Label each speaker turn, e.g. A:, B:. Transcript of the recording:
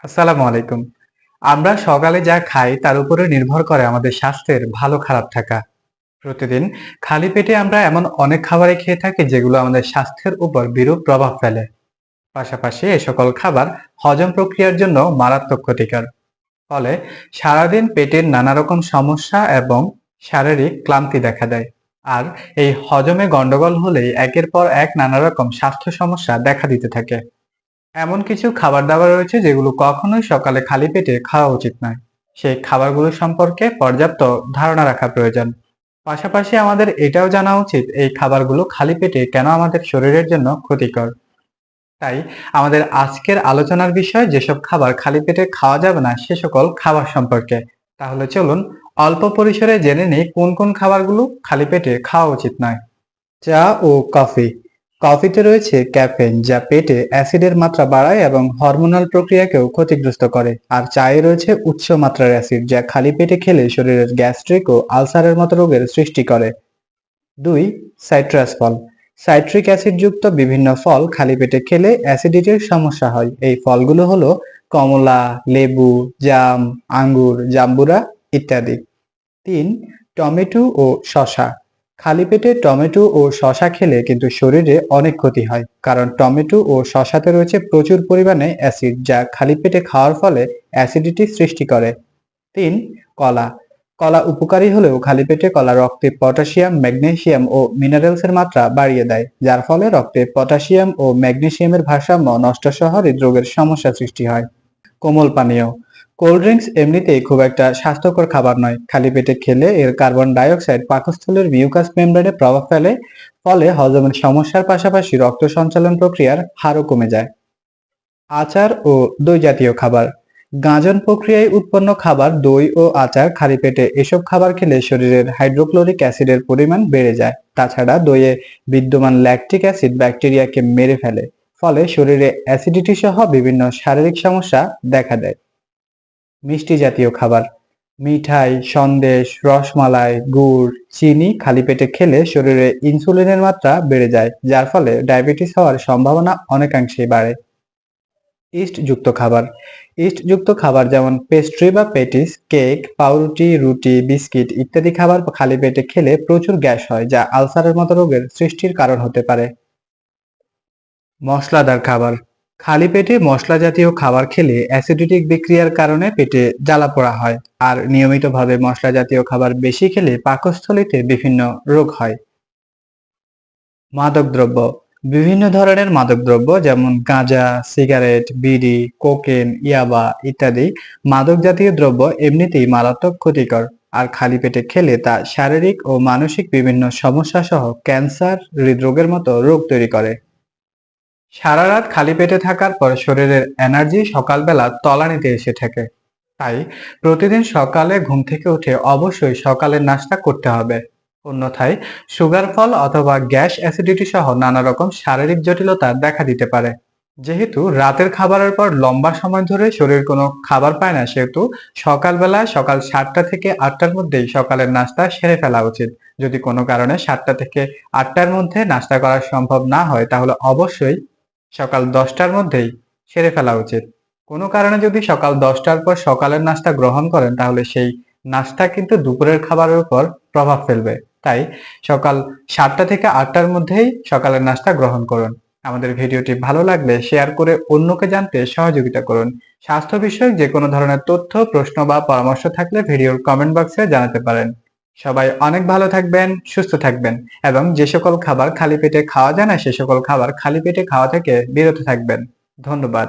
A: আসসালামু আলাইকুম। আমরা সকালে যা খাই তার উপরে নির্ভর করে আমাদের স্বাস্থ্যের ভালো খারাপ থাকা। প্রতিদিন খালি পেটে আমরা এমন অনেক খাবারই খেয়ে থাকি যেগুলো আমাদের স্বাস্থ্যের উপর বিরূপ প্রভাব ফেলে। পাশাপাশি এই সকল খাবার হজম প্রক্রিয়ার জন্য মারাত্মক ক্ষতিকর। ফলে সারাদিন পেটের নানা রকম সমস্যা এবং শারীরিক ক্লান্তি দেখা দেয়। আর এই হজমে গন্ডগোল হলেই একের পর এক নানা রকম স্বাস্থ্য সমস্যা দেখা দিতে থাকে। এমন কিছু খাবার দাবার রয়েছে যেগুলো কখনোই সকালে খালি পেটে খাওয়া উচিত নয়। সেই খাবারগুলো সম্পর্কে পর্যাপ্ত ধারণা রাখা প্রয়োজন। পাশাপাশি আমাদের এটাও জানা উচিত এই খাবারগুলো খালি পেটে কেন আমাদের শরীরের জন্য ক্ষতিকর। তাই আমাদের আজকের আলোচনার বিষয় যেসব খাবার খালি পেটে খাওয়া যাবে না সে সকল খাবার সম্পর্কে। তাহলে চলুন অল্প পরিসরে জেনে নিই কোন কোন খাবারগুলো খালি পেটে খাওয়া উচিত নয়। চা ও কফি। কফিতে রয়েছে ক্যাফেইন যা পেটে অ্যাসিডের মাত্রা বাড়ায় এবং হরমোনাল প্রক্রিয়াকেও ক্ষতিগ্রস্ত করে। আর চায়ে রয়েছে উচ্চ মাত্রার অ্যাসিড যা খালি পেটে খেলে শরীরের গ্যাস্ট্রিক ও আলসারের মতো রোগের সৃষ্টি করে। 2. সাইট্রাস ফল। সাইট্রিক অ্যাসিডযুক্ত বিভিন্ন ফল খালি পেটে খেলে অ্যাসিডিটির সমস্যা হয়। এই ফলগুলো হলো কমলা, লেবু, জাম, আঙ্গুর, জাম্বুরা ইত্যাদি। 3. টমেটো ও শসা। খালি পেটে টমেটো ও শসা খেলে কিন্তু শরীরে অনেক ক্ষতি হয়, কারণ টমেটো ও শসাতে রয়েছে প্রচুর পরিমাণে অ্যাসিড যা খালি পেটে খাওয়ার ফলে অ্যাসিডিটি সৃষ্টি করে। 3. কলা। কলা উপকারী হলেও খালি পেটে কলা রক্তে পটাশিয়াম, ম্যাগনেসিয়াম ও মিনারেলসের মাত্রা বাড়িয়ে দেয়, যার ফলে রক্তে পটাশিয়াম ও ম্যাগনেসিয়ামের ভারসাম্য নষ্ট সহ হৃদরোগের সমস্যা সৃষ্টি হয়। কোমল পানীয়। কোল্ড ড্রিঙ্কস এমনিতেই খুব একটা স্বাস্থ্যকর খাবার নয়। খালি পেটে খেলে এর কার্বন ডাই অক্সাইড পাকস্থলীর মিউকাস মেমব্রেনে প্রভাব ফেলে, ফলে হজমের সমস্যার পাশাপাশি রক্ত সঞ্চালন প্রক্রিয়ার হারও কমে যায়। আচার ও দই জাতীয় খাবার। গাঁজন প্রক্রিয়ায় উৎপন্ন খাবার দই ও আচার খালি পেটে এসব খাবার খেলে শরীরের হাইড্রোক্লোরিক অ্যাসিডের পরিমাণ বেড়ে যায়। তাছাড়া দইয়ে বিদ্যমান ল্যাকটিক অ্যাসিড ব্যাকটেরিয়াকে মেরে ফেলে, ফলে শরীরে অ্যাসিডিটি সহ বিভিন্ন শারীরিক সমস্যা দেখা দেয়। মিষ্টি জাতীয় খাবার। মিঠাই, সন্দেশ, রসমালাই, গুড়, চিনি খালি পেটে খেলে শরীরে ইনসুলিনের মাত্রা বেড়ে যায়, যার ফলে ডায়াবেটিস হওয়ার সম্ভাবনা অনেকাংশেই বাড়ে। ইস্ট যুক্ত খাবার। ইস্ট যুক্ত খাবার যেমন পেস্ট্রি বা পেটিস, কেক, পাউরুটি, রুটি, বিস্কিট ইত্যাদি খাবার খালি পেটে খেলে প্রচুর গ্যাস হয়, যা আলসারের মতো রোগের সৃষ্টির কারণ হতে পারে। মশলাদার খাবার। খালি পেটে মশলা জাতীয় খাবার খেলে অ্যাসিডিটিক বিক্রিয়ার কারণে পেটে জ্বালাপোড়া হয়। আর নিয়মিতভাবে মশলা জাতীয় খাবার বেশি খেলে পাকস্থলীতে বিভিন্ন রোগ হয়। মাদকদ্রব্য। বিভিন্ন ধরনের মাদকদ্রব্য যেমন গাঁজা, সিগারেট, বিড়ি, কোকেন, ইয়াবা ইত্যাদি মাদক জাতীয় দ্রব্য এমনিতেই মারাত্মক ক্ষতিকর। আর খালি পেটে খেলে তা শারীরিক ও মানসিক বিভিন্ন সমস্যা সহ ক্যান্সার, হৃদরোগের মতো রোগ তৈরি করে। সারা রাত খালি পেটে থাকার পর শরীরের এনার্জি সকালবেলা তলানিতে এসে থাকে। তাই প্রতিদিন সকালে ঘুম থেকে উঠে অবশ্যই সকালের নাস্তা করতে হবে। অন্যথায় সুগার ফল অথবা গ্যাস অ্যাসিডিটি সহ নানা রকম শারীরিক জটিলতা দেখা দিতে পারে। যেহেতু রাতের খাবারের পর লম্বা সময় ধরে শরীর কোনো খাবার পায় না, সেহেতু সকালবেলা সকাল 7টা থেকে 8টার মধ্যেই সকালের নাস্তা সেরে ফেলা উচিত। যদি কোনো কারণে 7টা থেকে 8টার মধ্যে নাস্তা করা সম্ভব না হয় তাহলে অবশ্যই সকাল 10টার মধ্যেই সেরে ফেলা উচিত। কোনো কারণে যদি সকাল 10টার পর সকালের নাস্তা গ্রহণ করেন তাহলে সেই নাস্তা কিন্তু দুপুরের খাবারের উপর প্রভাব ফেলবে। তাই সকাল 7টা থেকে 8টার মধ্যেই সকালের নাস্তা গ্রহণ করুন। আমাদের ভিডিওটি ভালো লাগলে শেয়ার করে অন্যকে জানতে সহযোগিতা করুন। স্বাস্থ্য বিষয়ক যে কোনো ধরনের তথ্য, প্রশ্ন বা পরামর্শ থাকলে ভিডিওর কমেন্ট বক্সে জানাতে পারেন। সবাই অনেক ভালো থাকবেন, সুস্থ থাকবেন এবং যে সকল খাবার খালি পেটে খাওয়া যায় না সে সকল খাবার খালি পেটে খাওয়া থেকে বিরত থাকবেন। ধন্যবাদ।